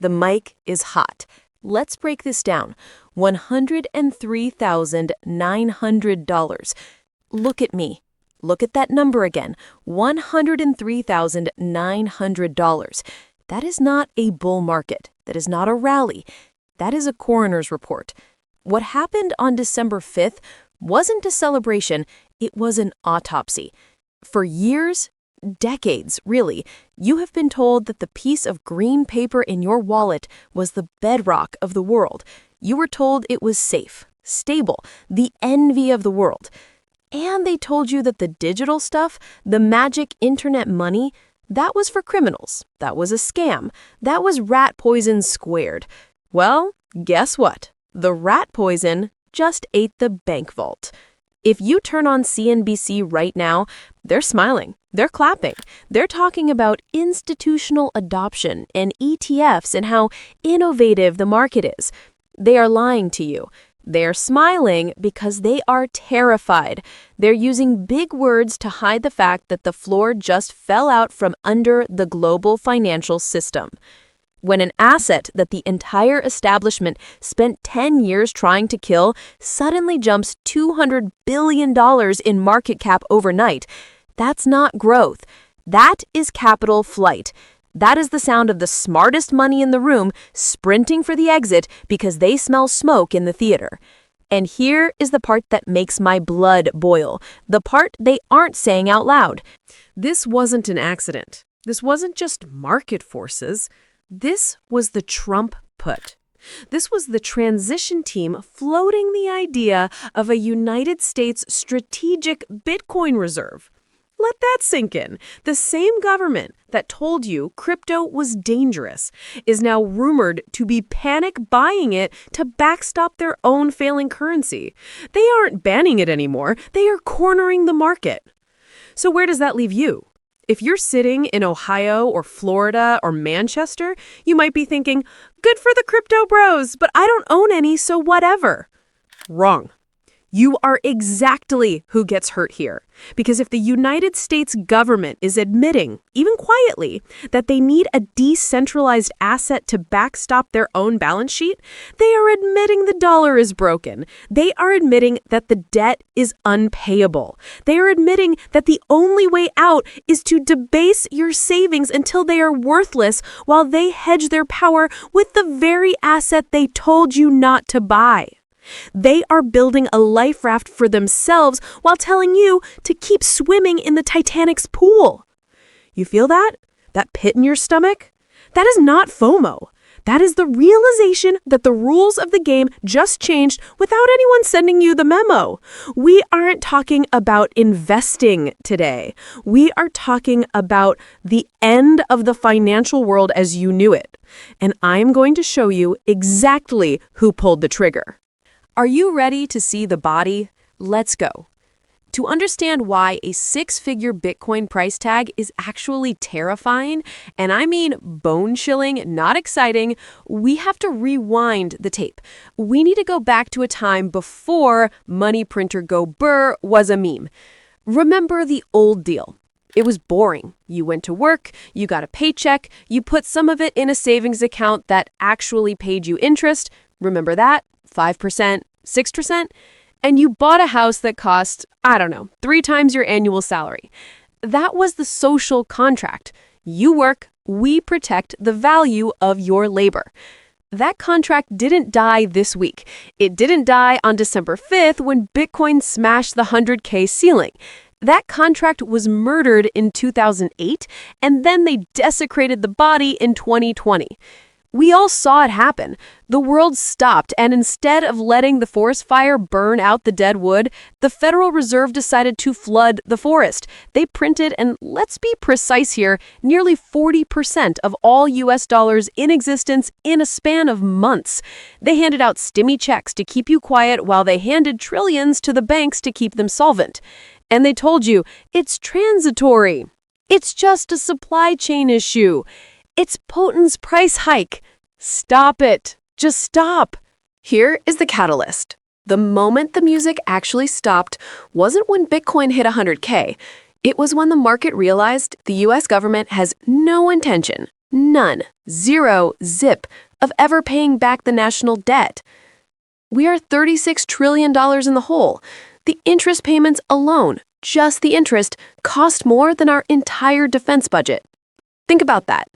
The mic is hot. Let's break this down. $103,900. Look at me. Look at that number again. $103,900. That is not a bull market. That is not a rally. That is a coroner's report. What happened on December 5th wasn't a celebration, it was an autopsy. For years, decades, really, you have been told that the piece of green paper in your wallet was the bedrock of the world. You were told it was safe, stable, the envy of the world. And they told you that the digital stuff, the magic internet money, that was for criminals. That was a scam. That was rat poison squared. Well, guess what? The rat poison just ate the bank vault. If you turn on CNBC right now, they're smiling, they're clapping, they're talking about institutional adoption and ETFs and how innovative the market is. They are lying to you. They're smiling because they are terrified. They're using big words to hide the fact that the floor just fell out from under the global financial system. When an asset that the entire establishment spent 10 years trying to kill suddenly jumps $200 billion in market cap overnight, that's not growth. That is capital flight. That is the sound of the smartest money in the room sprinting for the exit because they smell smoke in the theater. And here is the part that makes my blood boil, the part they aren't saying out loud. This wasn't an accident. This wasn't just market forces. This was the Trump put. This was the transition team floating the idea of a United States strategic Bitcoin reserve. Let that sink in. The same government that told you crypto was dangerous is now rumored to be panic buying it to backstop their own failing currency. They aren't banning it anymore. They are cornering the market. So where does that leave you? If you're sitting in Ohio or Florida or Manchester, you might be thinking, good for the crypto bros, but I don't own any, so whatever. Wrong. You are exactly who gets hurt here. Because if the United States government is admitting, even quietly, that they need a decentralized asset to backstop their own balance sheet, they are admitting the dollar is broken. They are admitting that the debt is unpayable. They are admitting that the only way out is to debase your savings until they are worthless while they hedge their power with the very asset they told you not to buy. They are building a life raft for themselves while telling you to keep swimming in the Titanic's pool. You feel that? That pit in your stomach? That is not FOMO. That is the realization that the rules of the game just changed without anyone sending you the memo. We aren't talking about investing today. We are talking about the end of the financial world as you knew it. And I'm going to show you exactly who pulled the trigger. Are you ready to see the body? Let's go. To understand why a six-figure Bitcoin price tag is actually terrifying, and I mean bone-chilling, not exciting, we have to rewind the tape. We need to go back to a time before money printer go burr was a meme. Remember the old deal. It was boring. You went to work, you got a paycheck, you put some of it in a savings account that actually paid you interest. Remember that? 5%, 6%? And you bought a house that cost, 3 times your annual salary. That was the social contract. You work, we protect the value of your labor. That contract didn't die this week. It didn't die on December 5th when Bitcoin smashed the 100K ceiling. That contract was murdered in 2008, and then they desecrated the body in 2020. We all saw it happen. The world stopped, and instead of letting the forest fire burn out the dead wood, the Federal Reserve decided to flood the forest. They printed, and let's be precise here, nearly 40% of all US dollars in existence in a span of months. They handed out stimmy checks to keep you quiet while they handed trillions to the banks to keep them solvent. And they told you, it's transitory. It's just a supply chain issue. It's Putin's price hike. Stop it. Just stop. Here is the catalyst. The moment the music actually stopped wasn't when Bitcoin hit 100K. It was when the market realized the US government has no intention None, zero, zip of ever paying back the national debt. We are $36 trillion in the hole. The interest payments alone, just the interest, cost more than our entire defense budget. Think about that.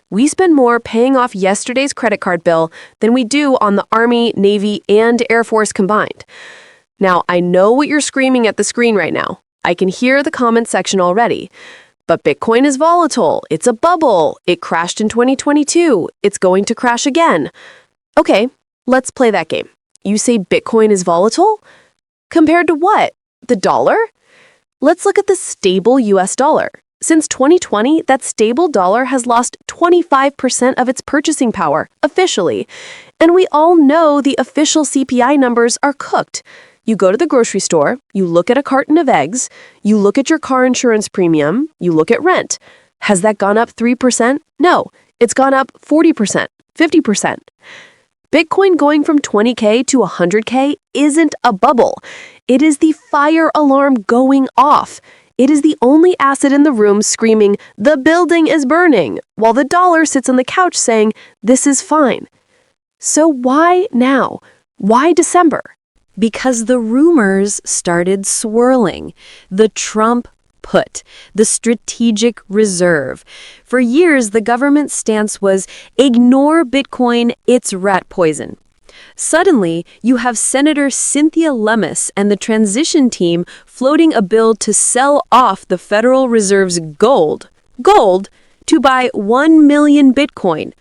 We spend more paying off yesterday's credit card bill than we do on the Army, Navy, and Air Force combined. Now, I know what you're screaming at the screen right now. I can hear the comment section already. But Bitcoin is volatile. It's a bubble. It crashed in 2022. It's going to crash again. Okay, let's play that game. You say Bitcoin is volatile? Compared to what? The dollar? Let's look at the stable US dollar. Since 2020, that stable dollar has lost 25% of its purchasing power, officially. And we all know the official CPI numbers are cooked. You go to the grocery store, you look at a carton of eggs, you look at your car insurance premium, you look at rent. Has that gone up 3%? No, it's gone up 40%, 50%. Bitcoin going from 20K to 100K isn't a bubble. It is the fire alarm going off. It is the only asset in the room screaming, "The building is burning," while the dollar sits on the couch saying, "This is fine." So why now? Why December? Because the rumors started swirling. The Trump put, the strategic reserve. For years, the government's stance was, ignore Bitcoin, it's rat poison. Suddenly, you have Senator Cynthia Lummis and the transition team floating a bill to sell off the Federal Reserve's gold, to buy 1 million Bitcoin.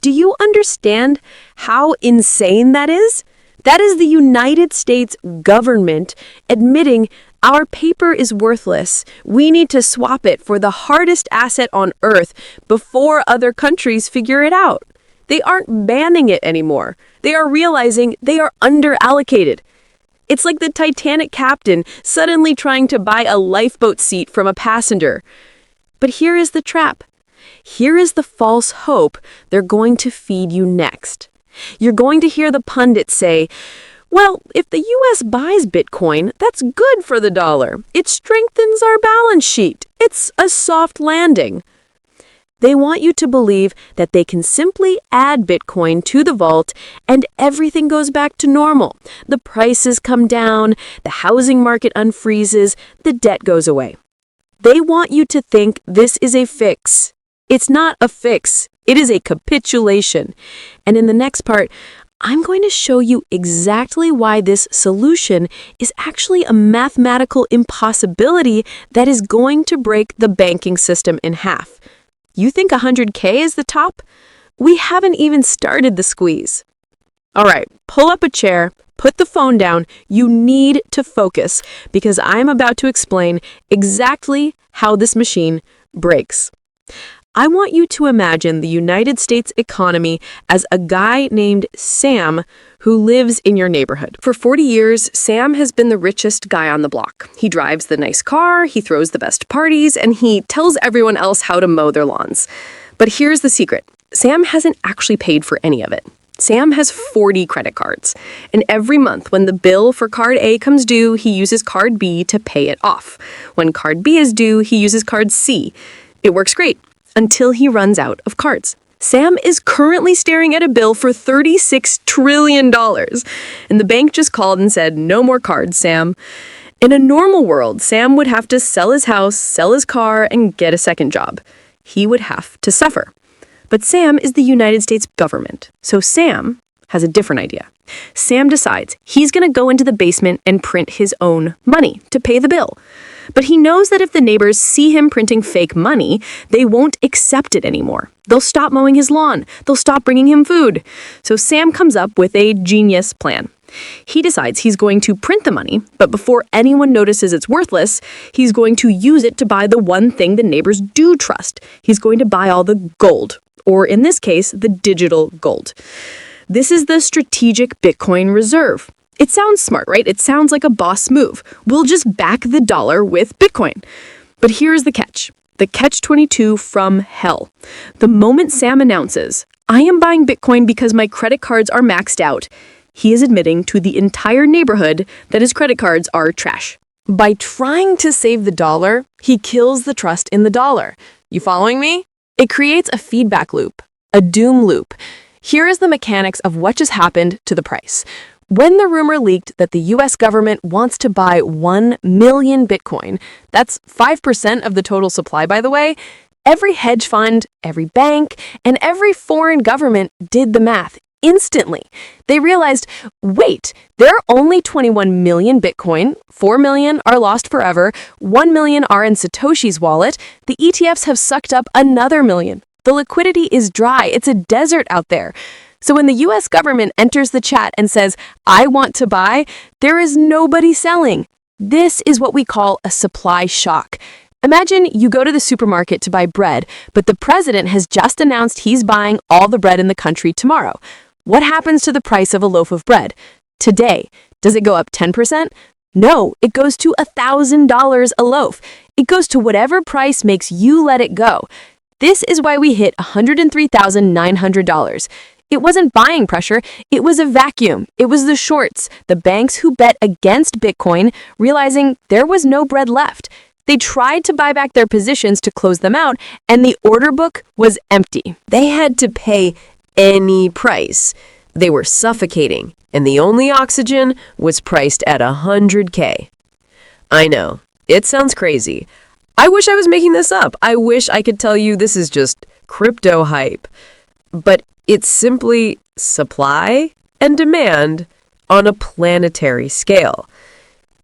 Do you understand how insane that is? That is the United States government admitting our paper is worthless. We need to swap it for the hardest asset on earth before other countries figure it out. They aren't banning it anymore. They are realizing they are underallocated. It's like the Titanic captain suddenly trying to buy a lifeboat seat from a passenger. But here is the trap. Here is the false hope they're going to feed you next. You're going to hear the pundits say, well, if the U.S. buys Bitcoin, that's good for the dollar. It strengthens our balance sheet. It's a soft landing. They want you to believe that they can simply add Bitcoin to the vault and everything goes back to normal. The prices come down, the housing market unfreezes, the debt goes away. They want you to think this is a fix. It's not a fix. It is a capitulation. And in the next part, I'm going to show you exactly why this solution is actually a mathematical impossibility that is going to break the banking system in half. You think 100K is the top? We haven't even started the squeeze. All right, pull up a chair, put the phone down. You need to focus because I'm about to explain exactly how this machine breaks. I want you to imagine the United States economy as a guy named Sam who lives in your neighborhood. For 40 years, Sam has been the richest guy on the block. He drives the nice car, he throws the best parties, and he tells everyone else how to mow their lawns. But here's the secret. Sam hasn't actually paid for any of it. Sam has 40 credit cards, and every month when the bill for card A comes due, he uses card B to pay it off. When card B is due, he uses card C. It works great. Until he runs out of cards. Sam is currently staring at a bill for $36 trillion. And the bank just called and said, no more cards, Sam. In a normal world, Sam would have to sell his house, sell his car, and get a second job. He would have to suffer. But Sam is the United States government. So Sam has a different idea. Sam decides he's going to go into the basement and print his own money to pay the bill. But he knows that if the neighbors see him printing fake money, they won't accept it anymore. They'll stop mowing his lawn. They'll stop bringing him food. So Sam comes up with a genius plan. He decides he's going to print the money, but before anyone notices it's worthless, he's going to use it to buy the one thing the neighbors do trust. He's going to buy all the gold, or in this case, the digital gold. This is the strategic Bitcoin reserve. It sounds smart, right? It sounds like a boss move. We'll just back the dollar with Bitcoin. But here's the catch. The catch-22 from hell. The moment Sam announces, I am buying Bitcoin because my credit cards are maxed out, he is admitting to the entire neighborhood that his credit cards are trash. By trying to save the dollar, he kills the trust in the dollar. You following me? It creates a feedback loop, a doom loop. Here is the mechanics of what just happened to the price. When the rumor leaked that the US government wants to buy 1 million Bitcoin, that's 5% of the total supply, by the way, every hedge fund, every bank, and every foreign government did the math instantly. They realized, wait, there are only 21 million Bitcoin, 4 million are lost forever, 1 million are in Satoshi's wallet, the ETFs have sucked up another million. The liquidity is dry, it's a desert out there. So when the US government enters the chat and says, I want to buy, there is nobody selling. This is what we call a supply shock. Imagine you go to the supermarket to buy bread, but the president has just announced he's buying all the bread in the country tomorrow. What happens to the price of a loaf of bread? Today, does it go up 10%? No, it goes to $1,000 a loaf. It goes to whatever price makes you let it go. This is why we hit $103,900. It wasn't buying pressure, it was a vacuum. It was the shorts, the banks who bet against Bitcoin, realizing there was no bread left. They tried to buy back their positions to close them out, and the order book was empty. They had to pay any price. They were suffocating, and the only oxygen was priced at $100K. I know, it sounds crazy. I wish I was making this up. I wish I could tell you this is just crypto hype. But it's simply supply and demand on a planetary scale.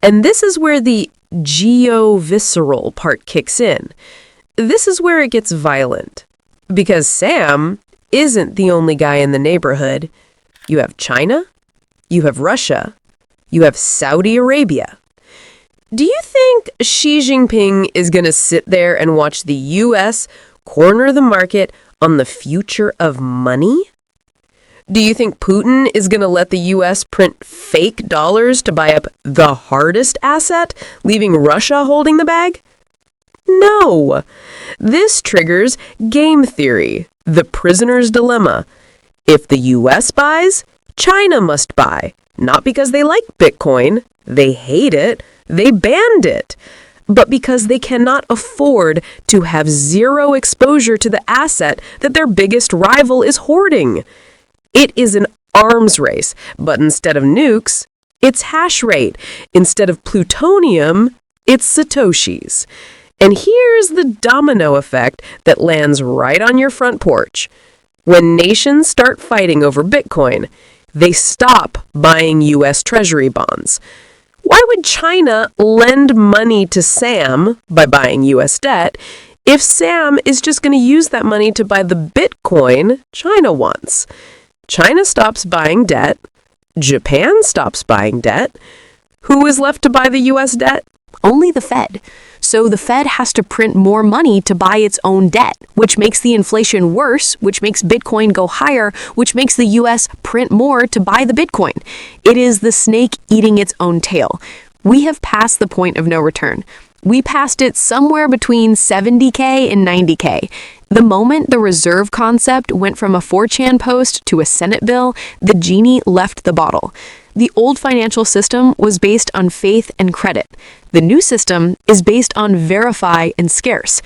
And this is where the geo-visceral part kicks in. This is where it gets violent. Because Sam isn't the only guy in the neighborhood. You have China, you have Russia, you have Saudi Arabia. Do you think Xi Jinping is going to sit there and watch the US corner the market on the future of money? Do you think Putin is going to let the US print fake dollars to buy up the hardest asset, leaving Russia holding the bag? No. This triggers game theory, the prisoner's dilemma. If the US buys, China must buy. Not because they like Bitcoin, they hate it, they banned it, but because they cannot afford to have zero exposure to the asset that their biggest rival is hoarding. It is an arms race, but instead of nukes, it's hash rate. Instead of plutonium, it's Satoshis. And here's the domino effect that lands right on your front porch. When nations start fighting over Bitcoin, they stop buying US Treasury bonds. Why would China lend money to Sam by buying US debt if Sam is just going to use that money to buy the Bitcoin China wants? China stops buying debt. Japan stops buying debt. Who is left to buy the US debt? Only the Fed. So the Fed has to print more money to buy its own debt, which makes the inflation worse, which makes Bitcoin go higher, which makes the US print more to buy the Bitcoin. It is the snake eating its own tail. We have passed the point of no return. We passed it somewhere between 70K and 90K. The moment the reserve concept went from a 4chan post to a Senate bill, the genie left the bottle. The old financial system was based on faith and credit. The new system is based on verify and scarce.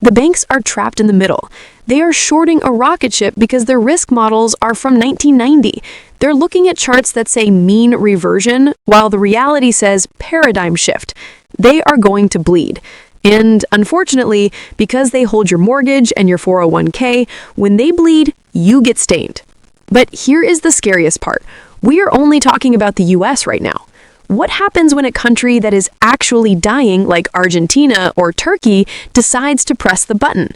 The banks are trapped in the middle. They are shorting a rocket ship because their risk models are from 1990. They're looking at charts that say mean reversion, while the reality says paradigm shift. They are going to bleed. And unfortunately, because they hold your mortgage and your 401k, when they bleed, you get stained. But here is the scariest part. We are only talking about the US right now. What happens when a country that is actually dying, like Argentina or Turkey, decides to press the button?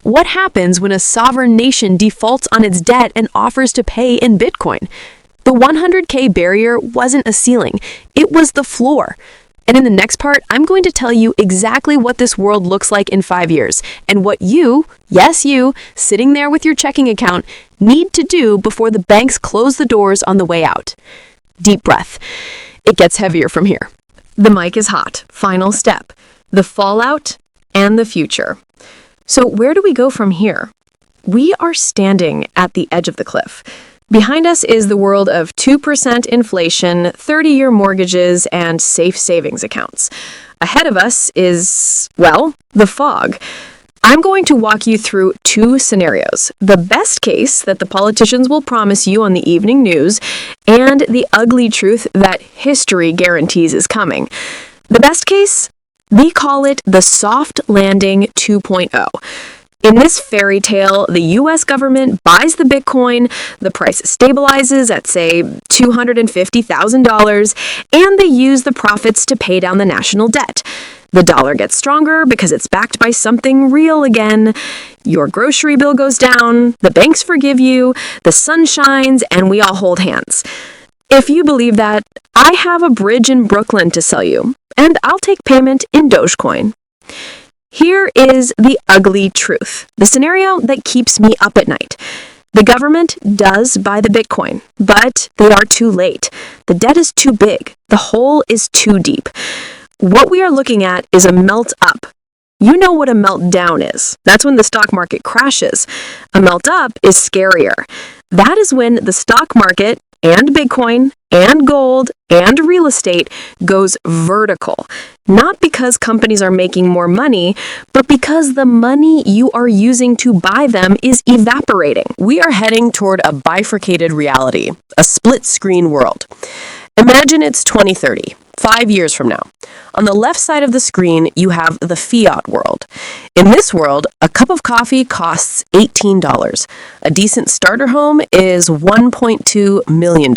What happens when a sovereign nation defaults on its debt and offers to pay in Bitcoin? The 100K barrier wasn't a ceiling, it was the floor. And in the next part, I'm going to tell you exactly what this world looks like in 5 years and what you, yes you, sitting there with your checking account, need to do before the banks close the doors on the way out. Deep breath. It gets heavier from here. The mic is hot. Final step. The fallout and the future. So where do we go from here? We are standing at the edge of the cliff. Behind us is the world of 2% inflation, 30-year mortgages, and safe savings accounts. Ahead of us is, well, the fog. I'm going to walk you through two scenarios. The best case that the politicians will promise you on the evening news, and the ugly truth that history guarantees is coming. The best case? We call it the soft landing 2.0. In this fairy tale, the U.S. government buys the Bitcoin, the price stabilizes at, say, $250,000, and they use the profits to pay down the national debt. The dollar gets stronger because it's backed by something real again. Your grocery bill goes down, the banks forgive you, the sun shines, and we all hold hands. If you believe that, I have a bridge in Brooklyn to sell you, and I'll take payment in Dogecoin. Here is the ugly truth, the scenario that keeps me up at night. The government does buy the Bitcoin, but they are too late. The debt is too big. The hole is too deep. What we are looking at is a melt up. You know what a meltdown is. That's when the stock market crashes. A melt up is scarier. That is when the stock market and Bitcoin and gold and real estate goes vertical. Not because companies are making more money, but because the money you are using to buy them is evaporating. We are heading toward a bifurcated reality, a split-screen world. Imagine it's 2030, 5 years from now. On the left side of the screen, you have the Fiat World. In this world, a cup of coffee costs $18. A decent starter home is $1.2 million.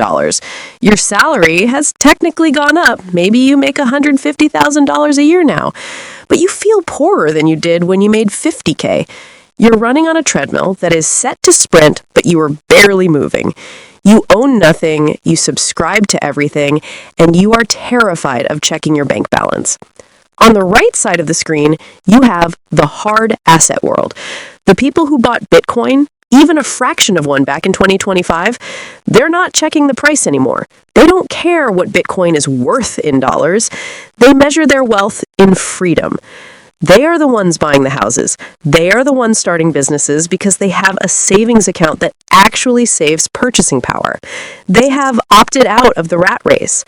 Your salary has technically gone up. Maybe you make $150,000 a year now. But you feel poorer than you did when you made $50K. You're running on a treadmill that is set to sprint, but you are barely moving. You own nothing, you subscribe to everything, and you are terrified of checking your bank balance. On the right side of the screen, you have the hard asset world. The people who bought Bitcoin, even a fraction of one back in 2025, they're not checking the price anymore. They don't care what Bitcoin is worth in dollars. They measure their wealth in freedom. They are the ones buying the houses. They are the ones starting businesses because they have a savings account that actually saves purchasing power. They have opted out of the rat race.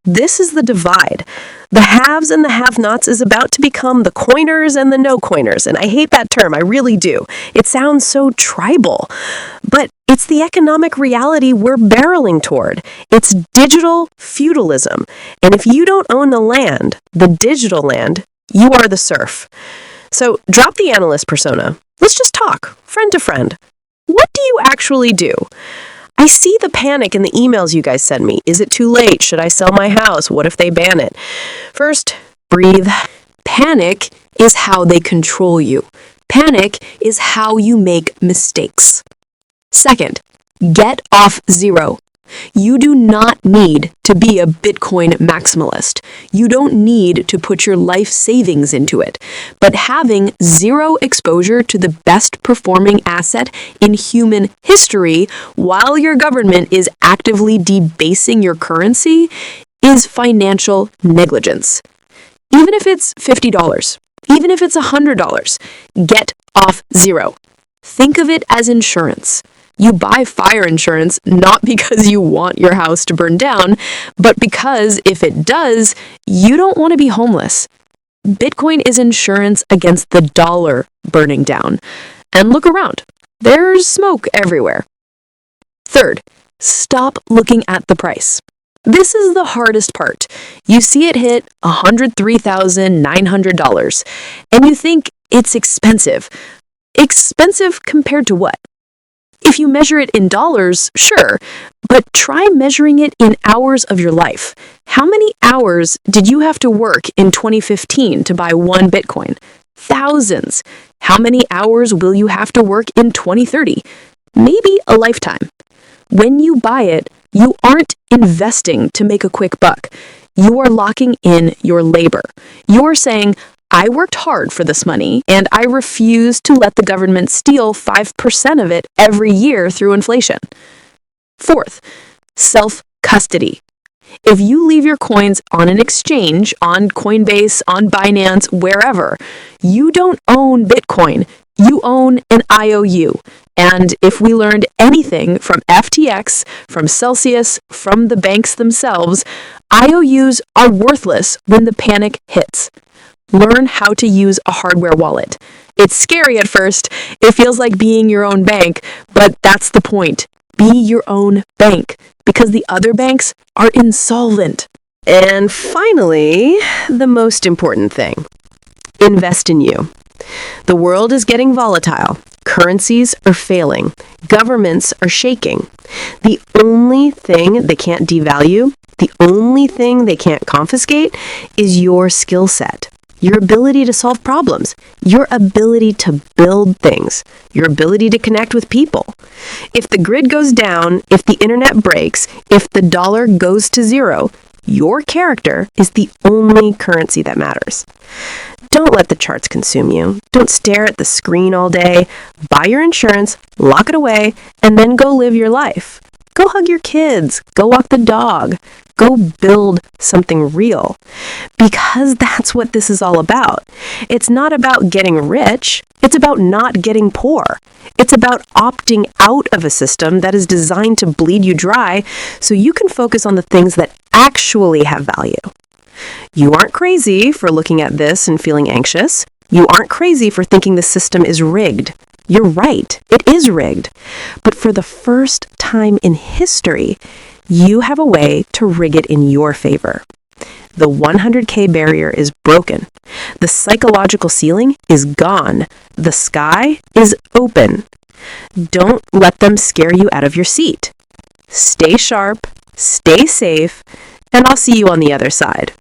This is the divide. The haves and the have-nots is about to become the coiners and the no-coiners, and I hate that term, I really do. It sounds so tribal. But it's the economic reality we're barreling toward. It's digital feudalism. And if you don't own the land, the digital land, you are the serf. So drop the analyst persona. Let's just talk, friend to friend. What do you actually do? I see the panic in the emails you guys send me. Is it too late? Should I sell my house? What if they ban it? First, breathe. Panic is how they control you. Panic is how you make mistakes. Second, get off zero. You do not need to be a Bitcoin maximalist. You don't need to put your life savings into it. But having zero exposure to the best performing asset in human history while your government is actively debasing your currency is financial negligence. Even if it's $50, even if it's $100, get off zero. Think of it as insurance. You buy fire insurance not because you want your house to burn down, but because if it does, you don't want to be homeless. Bitcoin is insurance against the dollar burning down. And look around. There's smoke everywhere. Third, stop looking at the price. This is the hardest part. You see it hit $103,900, and you think it's expensive. Expensive compared to what? If you measure it in dollars, sure, but try measuring it in hours of your life. How many hours did you have to work in 2015 to buy one Bitcoin? Thousands. How many hours will you have to work in 2030? Maybe a lifetime. When you buy it, you aren't investing to make a quick buck. You are locking in your labor. You are saying, I worked hard for this money, and I refuse to let the government steal 5% of it every year through inflation. Fourth, self-custody. If you leave your coins on an exchange, on Coinbase, on Binance, wherever, you don't own Bitcoin. You own an IOU. And if we learned anything from FTX, from Celsius, from the banks themselves, IOUs are worthless when the panic hits. Learn how to use a hardware wallet. It's scary at first. It feels like being your own bank, but that's the point. Be your own bank, because the other banks are insolvent. And finally, the most important thing. Invest in you. The world is getting volatile. Currencies are failing. Governments are shaking. The only thing they can't devalue, the only thing they can't confiscate, is your skill set. Your ability to solve problems, your ability to build things, your ability to connect with people. If the grid goes down, if the internet breaks, if the dollar goes to zero, your character is the only currency that matters. Don't let the charts consume you. Don't stare at the screen all day. Buy your insurance, lock it away, and then go live your life. Go hug your kids. Go walk the dog. Go build something real. Because that's what this is all about. It's not about getting rich. It's about not getting poor. It's about opting out of a system that is designed to bleed you dry so you can focus on the things that actually have value. You aren't crazy for looking at this and feeling anxious. You aren't crazy for thinking the system is rigged. You're right, it is rigged. But for the first time in history, you have a way to rig it in your favor. The 100K barrier is broken. The psychological ceiling is gone. The sky is open. Don't let them scare you out of your seat. Stay sharp, stay safe, and I'll see you on the other side.